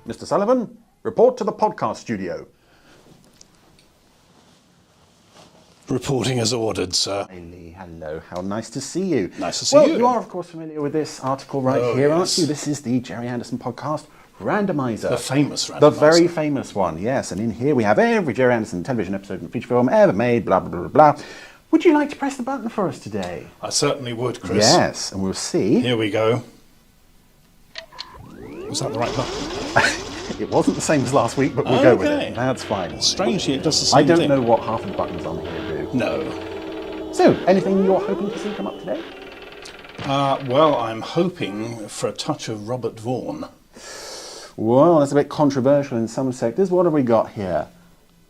Mr. Sullivan, report to the podcast studio. Reporting as ordered, sir. Haley, hello. How nice to see you. Nice to see you. Well, you are, of course, familiar with this article here, aren't you? This is the Gerry Anderson podcast, Randomiser. The famous Randomiser. The very famous one, yes. And in here we have every Gerry Anderson television episode and feature film ever made, blah, blah, blah, blah, blah. Would you like to press the button for us today? I certainly would, Chris. Yes, and we'll see. Here we go. Was that the right button? It wasn't the same as last week, but we'll go with it. That's fine. Strangely, it does the same thing. I don't know what half of the buttons on here do. No. So, anything you're hoping to see come up today? Well, I'm hoping for a touch of Robert Vaughan. Well, that's a bit controversial in some sectors. What have we got here?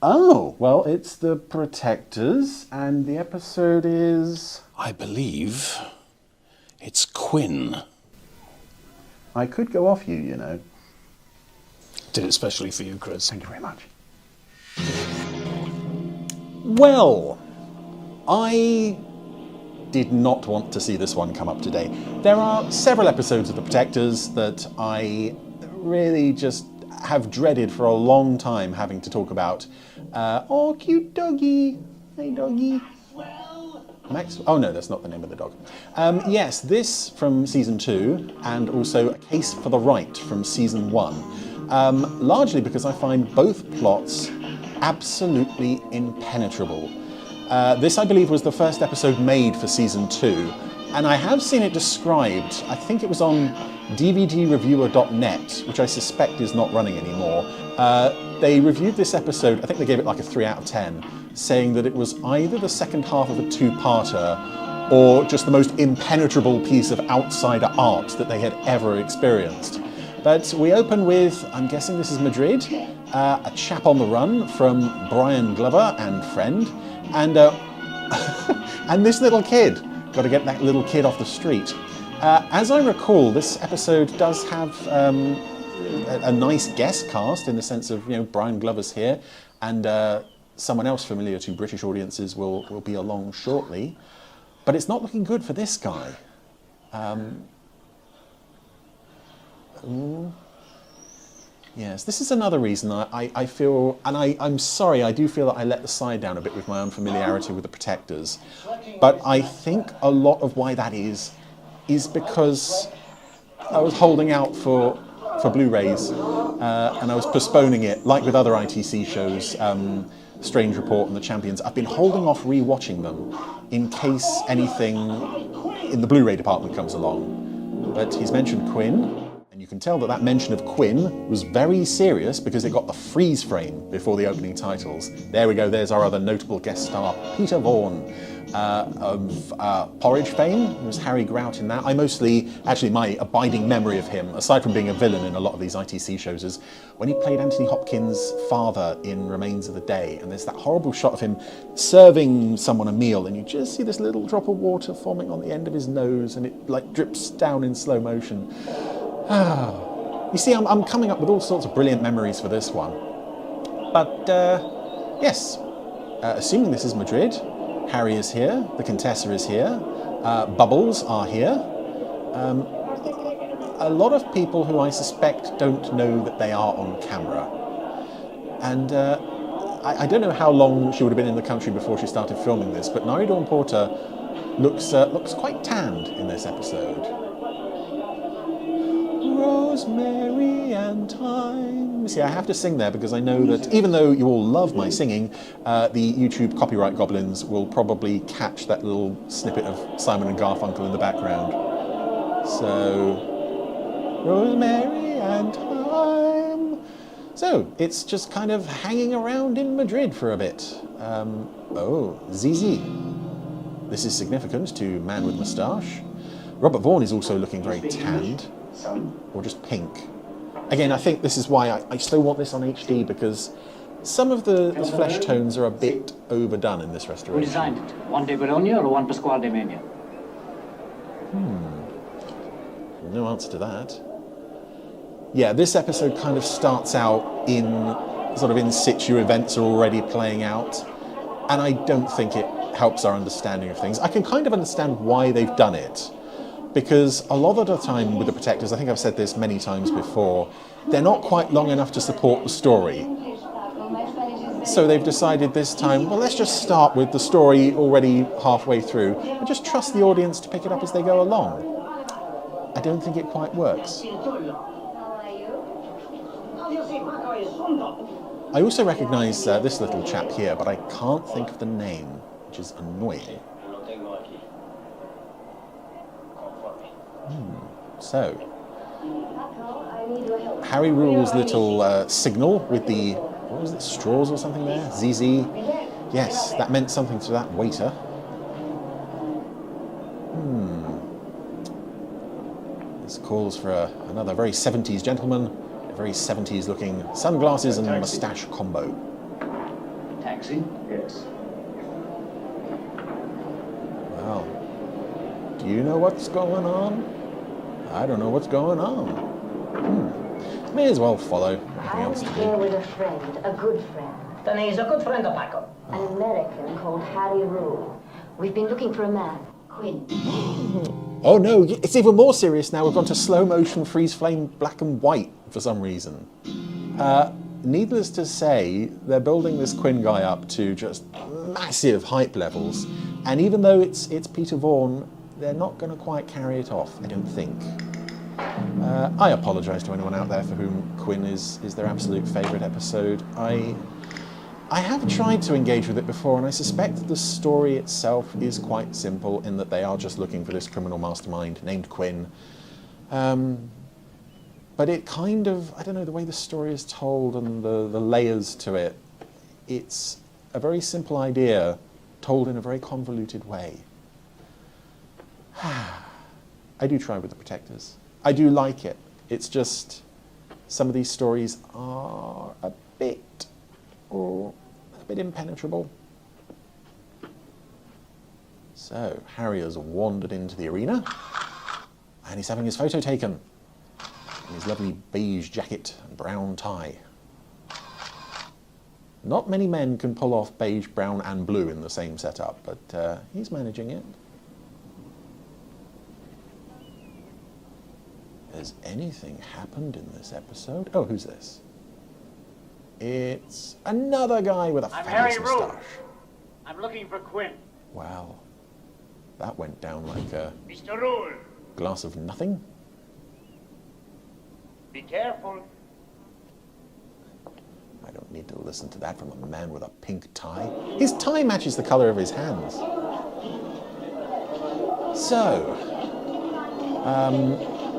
Oh, well, it's The Protectors, and the episode is... I believe it's Quin. I could go off you, you know. Did it specially for you, Chris. Thank you very much. Well, I did not want to see this one come up today. There are several episodes of The Protectors that I really just have dreaded for a long time having to talk about. Oh, cute doggy. Hey, doggy. Max? Oh no, that's not the name of the dog. Yes, this from season 2, and also A Case for the Right from season 1. Largely because I find both plots absolutely impenetrable. This, I believe, was the first episode made for season 2, and I have seen it described. I think it was on dvdreviewer.net, which I suspect is not running anymore. They reviewed this episode, I think they gave it like a 3 out of 10, saying that it was either the second half of a two-parter or just the most impenetrable piece of outsider art that they had ever experienced. But we open with, I'm guessing this is Madrid, a chap on the run from Brian Glover and friend, and and this little kid. Got to get that little kid off the street. As I recall, this episode does have a nice guest cast in the sense of, you know, Brian Glover's here, and someone else familiar to British audiences will be along shortly. But it's not looking good for this guy. Yes, this is another reason I feel, and I'm sorry, I do feel that I let the side down a bit with my unfamiliarity with The Protectors. But I think a lot of why that is because I was holding out for Blu-rays, and I was postponing it, like with other ITC shows, Strange Report and The Champions. I've been holding off re-watching them in case anything in the Blu-ray department comes along. But he's mentioned Quin. You can tell that mention of Quin was very serious because it got the freeze frame before the opening titles. There we go, there's our other notable guest star, Peter Vaughan, of Porridge fame. It was Harry Grout in that. Actually my abiding memory of him, aside from being a villain in a lot of these ITC shows, is when he played Anthony Hopkins' father in Remains of the Day, and there's that horrible shot of him serving someone a meal, and you just see this little drop of water forming on the end of his nose, and it like drips down in slow motion. You see, I'm coming up with all sorts of brilliant memories for this one. But, yes, assuming this is Madrid, Harry is here, the Contessa is here, Bubbles are here. A lot of people who I suspect don't know that they are on camera. And I don't know how long she would have been in the country before she started filming this, but Nari Dawn Porter looks quite tanned in this episode. Rosemary and thyme. See, I have to sing there because I know that even though you all love my singing, the YouTube copyright goblins will probably catch that little snippet of Simon and Garfunkel in the background. So, Rosemary and thyme. So, it's just kind of hanging around in Madrid for a bit. Oh, Zizi. This is significant to Man with Moustache. Robert Vaughan is also looking very tanned. Or just pink. Again, I think this is why I still want this on HD, because some of the flesh tones are a bit overdone in this restoration. Who designed it? Juan de Begoña or Juan Pascual de Mena? No answer to that. Yeah, this episode kind of starts out in sort of in situ events are already playing out, and I don't think it helps our understanding of things. I can kind of understand why they've done it. Because a lot of the time with the Protectors, I think I've said this many times before, they're not quite long enough to support the story. So they've decided this time, well, let's just start with the story already halfway through and just trust the audience to pick it up as they go along. I don't think it quite works. I also recognise this little chap here, but I can't think of the name, which is annoying. So, Harry Rule's little signal with the, what was it, straws or something there? ZZ. Yes, that meant something to that waiter. This calls for another very 70s gentleman, a very 70s looking sunglasses and moustache combo. Taxi? Yes. Well, do you know what's going on? I don't know what's going on. May as well follow. Nothing else to I'm here do. with a friend, a good friend. Then he's a good friend of Paco. An American called Harry Rule. We've been looking for a man, Quin. Oh no, it's even more serious now. We've gone to slow motion, freeze frame, black and white for some reason. Needless to say, they're building this Quin guy up to just massive hype levels. And even though it's Peter Vaughan, they're not going to quite carry it off, I don't think. I apologise to anyone out there for whom Quin is their absolute favourite episode. I have tried to engage with it before, and I suspect the story itself is quite simple in that they are just looking for this criminal mastermind named Quin. But it kind of, I don't know, the way the story is told and the layers to it, it's a very simple idea told in a very convoluted way. I do try with the Protectors. I do like it. It's just some of these stories are a bit impenetrable. So Harry has wandered into the arena and he's having his photo taken in his lovely beige jacket and brown tie. Not many men can pull off beige, brown and blue in the same setup, but he's managing it. Has anything happened in this episode? Oh, who's this? It's another guy with a fabulous moustache. I'm looking for Quin. Wow. That went down like a Mr. Rule, glass of nothing. be careful. I don't need to listen to that from a man with a pink tie. His tie matches the colour of his hands. So,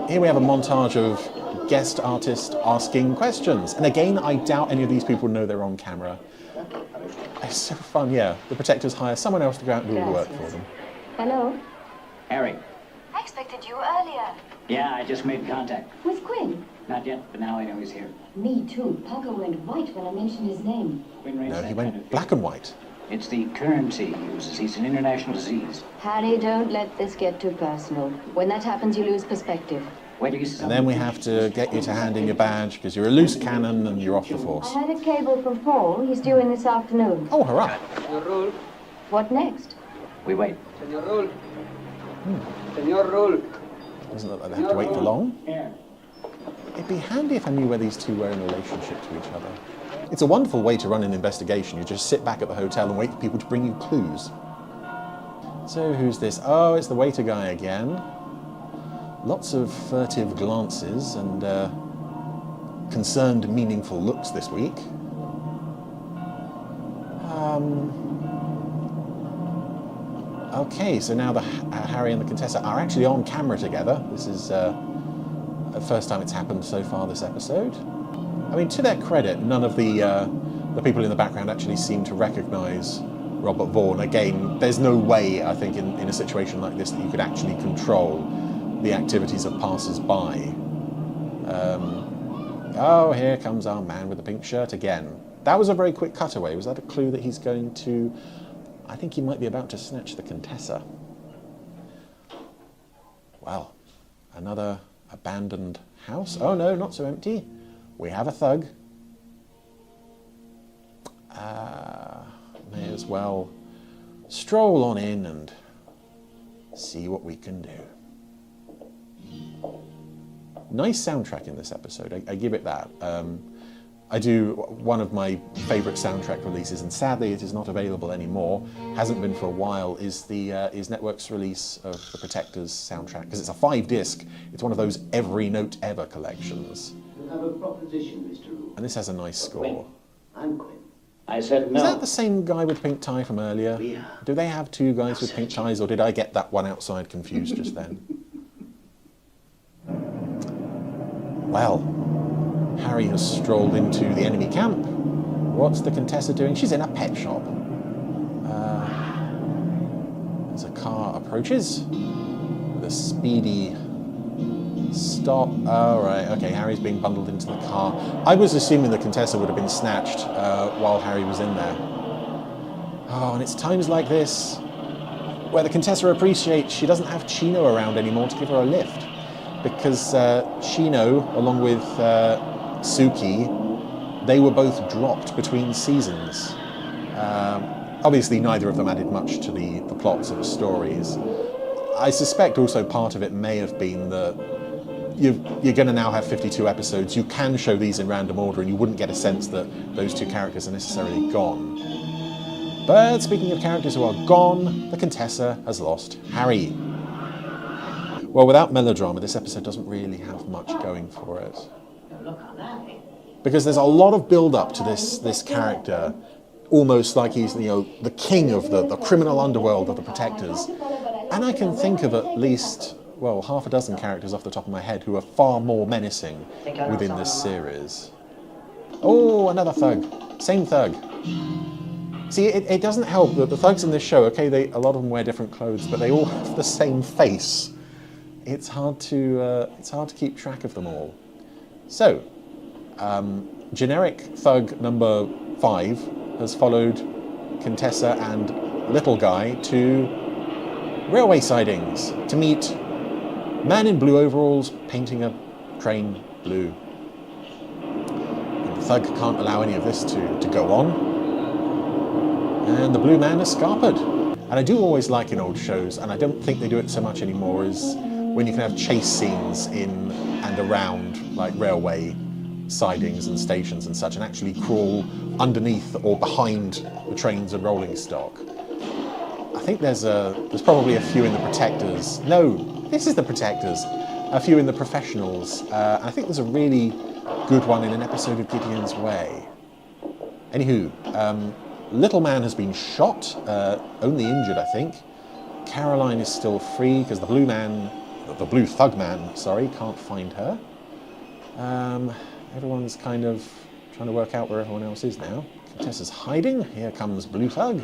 here we have a montage of guest artists asking questions. And again, I doubt any of these people know they're on camera. It's so fun, yeah. The Protectors hire someone else to go out and do all the work for them. Hello? Harry. I expected you earlier. Yeah, I just made contact. With Quin? Not yet, but now I know he's here. Me too. Paco went white when I mentioned his name. Quin raised No, that he kind went of black and white. It's the currency he uses. He's an international disease. Harry, don't let this get too personal. When that happens, you lose perspective. Wait till you see And then we have to get you to hand in your badge because you're a loose cannon and you're off the I force. had a cable from Paul. He's due in this afternoon. Oh, hurrah. Señor Rule, What next? We wait. Señor Rule, Señor Rule. Doesn't look like they have to wait for long. Here. It'd be handy if I knew where these two were in relationship to each other. It's a wonderful way to run an investigation. You just sit back at the hotel and wait for people to bring you clues. So who's this? Oh, it's the waiter guy again. Lots of furtive glances and concerned, meaningful looks this week. Okay, so now Harry and the Contessa are actually on camera together. This is the first time it's happened so far this episode. I mean, to their credit, none of the people in the background actually seem to recognise Robert Vaughan. Again, there's no way, I think, in a situation like this that you could actually control the activities of passers-by. Oh, here comes our man with the pink shirt again. That was a very quick cutaway. Was that a clue that he's going to... I think he might be about to snatch the Contessa. Well, another abandoned house. Oh no, not so empty. We have a thug. May as well stroll on in and see what we can do. Nice soundtrack in this episode, I give it that. One of my favourite soundtrack releases, and sadly it is not available anymore, hasn't been for a while, is Network's release of the Protectors soundtrack, because it's a 5-disc, it's one of those Every Note Ever collections. You have a proposition, Mr. Rool. And this has a nice score. I'm Quin. I said no. Is that the same guy with pink tie from earlier? Yeah. Do they have two guys with pink ties, or did I get that one outside confused just then? Well, Harry has strolled into the enemy camp. What's the Contessa doing? She's in a pet shop. As a car approaches, with a speedy stop. Oh, right, okay, Harry's being bundled into the car. I was assuming the Contessa would have been snatched while Harry was in there. Oh, and it's times like this where the Contessa appreciates she doesn't have Chino around anymore to give her a lift. Because Chino, along with Suki, they were both dropped between seasons. Obviously, neither of them added much to the plots of the stories. I suspect also part of it may have been that you're going to now have 52 episodes. You can show these in random order, and you wouldn't get a sense that those two characters are necessarily gone. But speaking of characters who are gone, the Contessa has lost Harry. Well, without melodrama, this episode doesn't really have much going for it. Because there's a lot of build-up to this character, almost like he's the king of the criminal underworld of the Protectors. And I can think of at least, well, half a dozen characters off the top of my head who are far more menacing within this series. Oh, another thug. Same thug. See, it doesn't help that the thugs in this show, okay, a lot of them wear different clothes, but they all have the same face. It's hard to keep track of them all. So, generic thug number 5 has followed Contessa and Little Guy to railway sidings to meet man in blue overalls painting a train blue. And the thug can't allow any of this to go on. And the blue man is scarpered. And I do always like in old shows, and I don't think they do it so much anymore, is when you can have chase scenes in and around like railway sidings and stations and such, and actually crawl underneath or behind the trains and rolling stock. I think there's probably a few in the Protectors. No, this is the Protectors. A few in the Professionals. I think there's a really good one in an episode of Gideon's Way. Anywho, Little Man has been shot, only injured, I think. Caroline is still free because the blue thug man, can't find her. Everyone's kind of trying to work out where everyone else is now. Contessa's hiding. Here comes Blue Thug.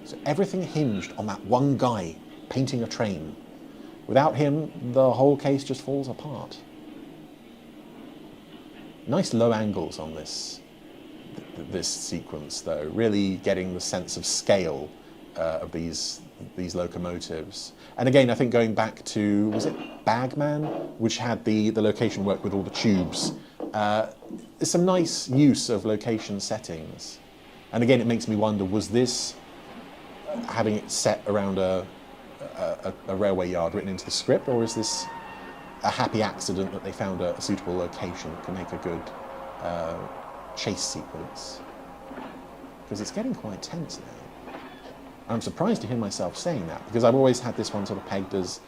So everything hinged on that one guy painting a train. Without him, the whole case just falls apart. Nice low angles on this sequence, though, really getting the sense of scale of these locomotives. And again, I think going back to, was it Bagman, which had the location work with all the tubes. There's some nice use of location settings. And again, it makes me wonder, was this having it set around a railway yard written into the script, or is this a happy accident that they found a suitable location to make a good chase sequence? Because it's getting quite tense now. I'm surprised to hear myself saying that, because I've always had this one sort of pegged as,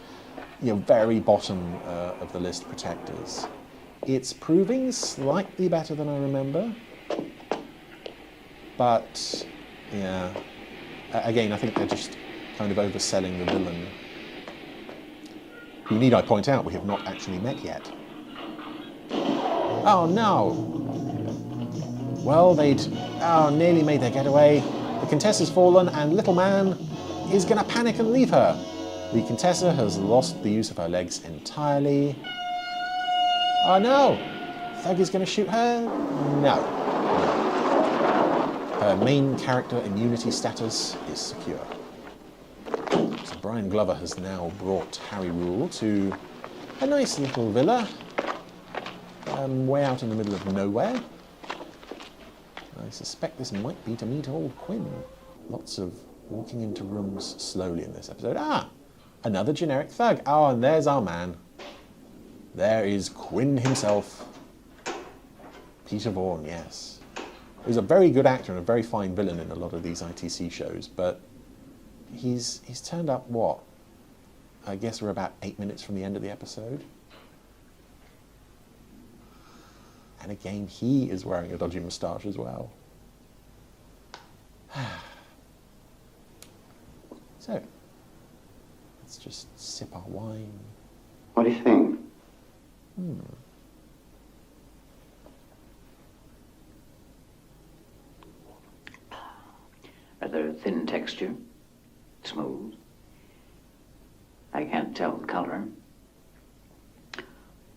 very bottom of the list Protectors. It's proving slightly better than I remember, but yeah, again, I think they're just kind of overselling the villain, who, need I point out, we have not actually met yet. Oh no! Well, nearly made their getaway. The Contessa's fallen, and Little Man is going to panic and leave her. The Contessa has lost the use of her legs entirely. Oh no! Thug is going to shoot her? No. Her main character immunity status is secure. So Brian Glover has now brought Harry Rool to a nice little villa, way out in the middle of nowhere. I suspect this might be to meet old Quin. Lots of walking into rooms slowly in this episode. Another generic thug. Oh, and there's our man. There is Quin himself. Peter Vaughan, yes. He's a very good actor and a very fine villain in a lot of these ITC shows, but he's turned up, what? I guess we're about 8 minutes from the end of the episode. And again, he is wearing a dodgy moustache as well. So, let's just sip our wine. What do you think? Rather thin texture, smooth. I can't tell the color.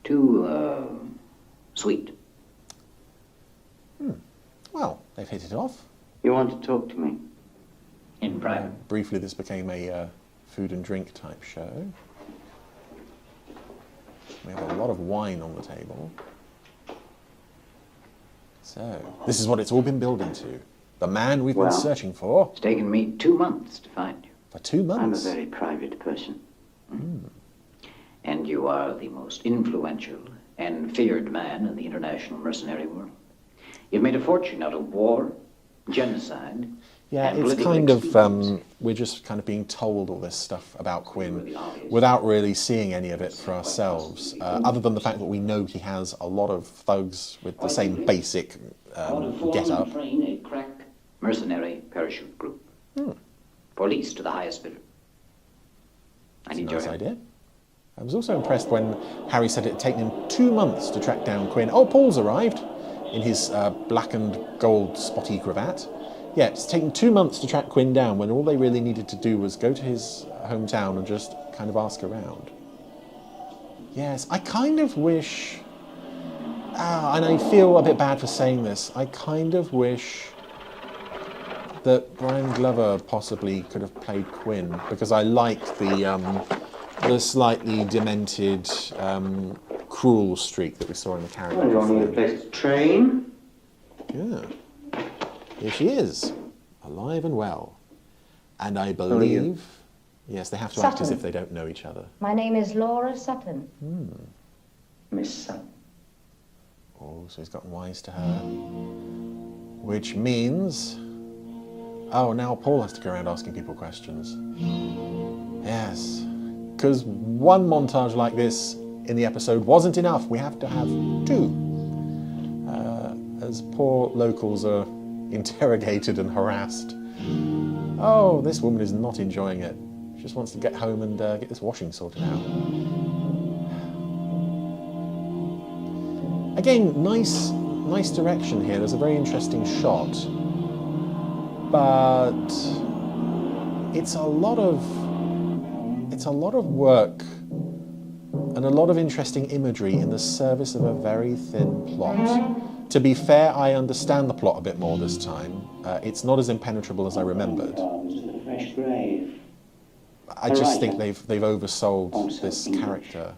Too sweet. Well, they've hit it off. You want to talk to me? In private. Briefly, this became a food and drink type show. We have a lot of wine on the table. So, this is what it's all been building to. The man we've been searching for. It's taken me 2 months to find you. For 2 months? I'm a very private person. And you are the most influential and feared man in the international mercenary world. You've made a fortune out of war, genocide, Yeah, and it's political kind of, expediency. we're just kind of being told all this stuff about Quin Really obvious. without really seeing any of it for ourselves, other than the fact that we know he has a lot of thugs with the same basic get-up. Train a crack mercenary parachute group. Police to the highest bidder. I need your Nice help. idea. I was also impressed when Harry said it had taken him 2 months to track down Quin. Oh, Paul's arrived in his black and gold spotty cravat. Yeah, it's taken 2 months to track Quin down when all they really needed to do was go to his hometown and just kind of ask around. Yes, I kind of wish, and I feel a bit bad for saying this, I kind of wish that Brian Glover possibly could have played Quin, because I like the slightly demented, cruel streak that we saw in the character. Well, you only need a place to train. Yeah. Here she is, alive and well. And I are you? believe, yes, they have to act as Sutton. if they don't know each other. My name is Laura Sutton. Miss Sutton. Oh, so he's gotten wise to her. Which means, oh, now Paul has to go around asking people questions. Yes, because one montage like this in the episode wasn't enough. We have to have 2. As poor locals are interrogated and harassed. Oh, this woman is not enjoying it. She just wants to get home and get this washing sorted out. Again, nice direction here. There's a very interesting shot, but it's a lot of work and a lot of interesting imagery in the service of a very thin plot. To be fair, I understand the plot a bit more this time. It's not as impenetrable as I remembered. A fresh grave. I just think they've oversold this character.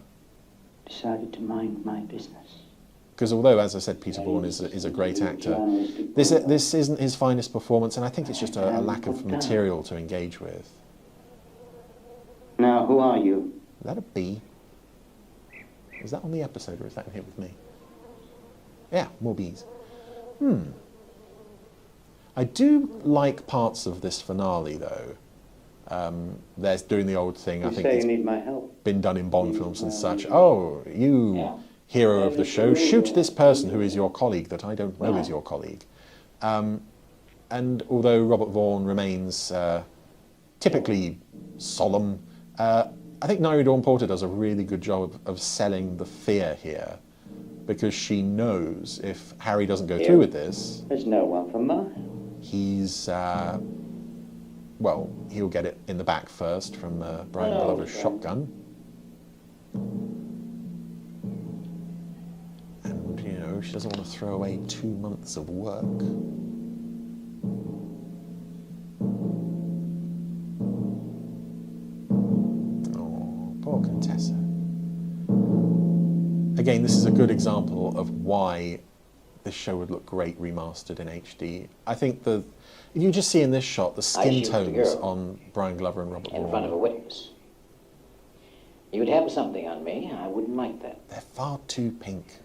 Decided to mind my business. Because although, as I said, Peter Vaughan is a great actor, this isn't his finest performance, and I think it's just a lack of material to engage with. Now, who are you? Is that a B? Is that on the episode, or is that in here with me? Yeah, more bees. I do like parts of this finale, though. They're doing the old thing. I think it's need my help. been done in Bond films and such. Oh, you, hero of the show, shoot this person who is your colleague that I don't know is your colleague. And although Robert Vaughan remains typically solemn, I think Nairi Dawn Porter does a really good job of selling the fear here, because she knows if Harry doesn't go through with this, There's no one for mine. he's, well, he'll get it in the back first from Brian Glover's shotgun. And, you know, she doesn't want to throw away 2 months of work. Oh, poor Contessa. Again, this is a good example of why this show would look great remastered in HD. I think if you just see in this shot the skin shoot the tones girl on Brian Glover and Robert In front of a Vaughan, witness. You'd have something on me. I wouldn't like that. They're far too pink.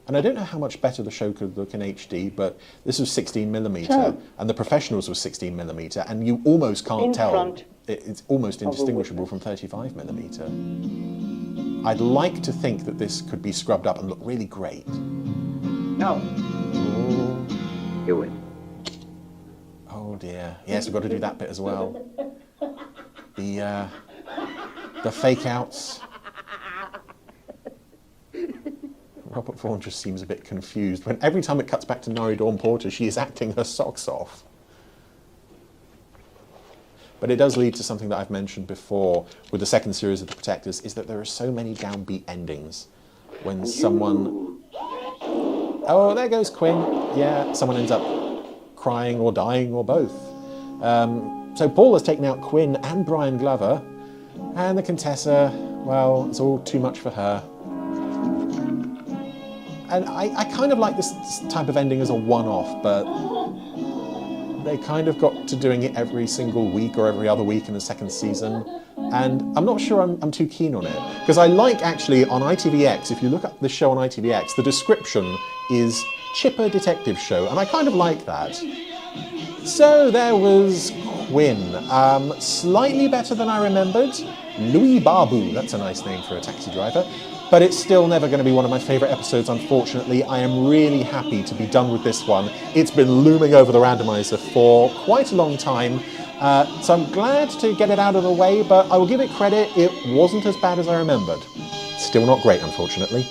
And I don't know how much better the show could look in HD, but this was 16mm, and the Professionals was 16mm, and you almost can't tell. It's almost indistinguishable from 35mm. I'd like to think that this could be scrubbed up and look really great. No. Oh, You win. oh dear. Yes, we've got to do that bit as well. The fake outs. Robert Vaughan just seems a bit confused when every time it cuts back to Norrie Dawn Porter, she is acting her socks off. But it does lead to something that I've mentioned before with the second series of The Protectors, is that there are so many downbeat endings. When someone... Oh, there goes Quin. Yeah, someone ends up crying or dying or both. So Paul has taken out Quin and Brian Glover, and the Contessa, well, it's all too much for her. And I kind of like this type of ending as a one-off, but they kind of got to doing it every single week or every other week in the second season, and I'm not sure I'm too keen on it. Because I like, actually, on ITVX, if you look up the show on ITVX, the description is Chipper Detective Show, and I kind of like that. So there was Quin. Slightly better than I remembered. Louis Barbu, that's a nice name for a taxi driver. But it's still never going to be one of my favourite episodes, unfortunately. I am really happy to be done with this one. It's been looming over the randomizer for quite a long time. So I'm glad to get it out of the way, but I will give it credit, it wasn't as bad as I remembered. Still not great, unfortunately.